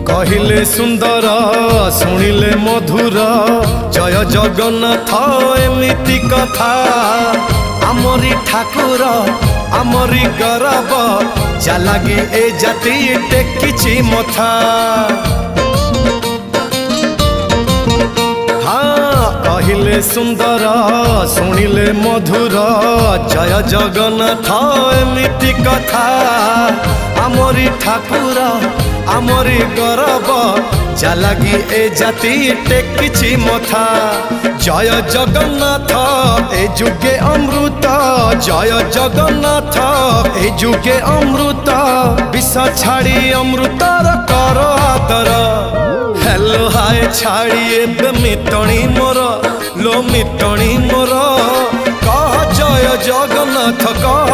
कहिले सुंदर शुणिले मधुर जय जगन्नाथ एमिति कथा आमरी ठाकुर आमरी गौरव जालागी ए जाति टेकिछि मथा। हाँ कहिले सुंदर शुणिले मधुर जय जगन्नाथ एमिति कथा आमरी ठाकुर आमरी गौरव जालागी ए जाति टेकिछि मथा। जय जगन्नाथ ए जुगे अमृत जय जगन्नाथ ए जुगे अमृत विष छाड़ी अमृतर कर आदर। हेलो हाय छाड़ी एबे मिटणी मोर लो मिटणी मोर कह जय जगन्नाथ कह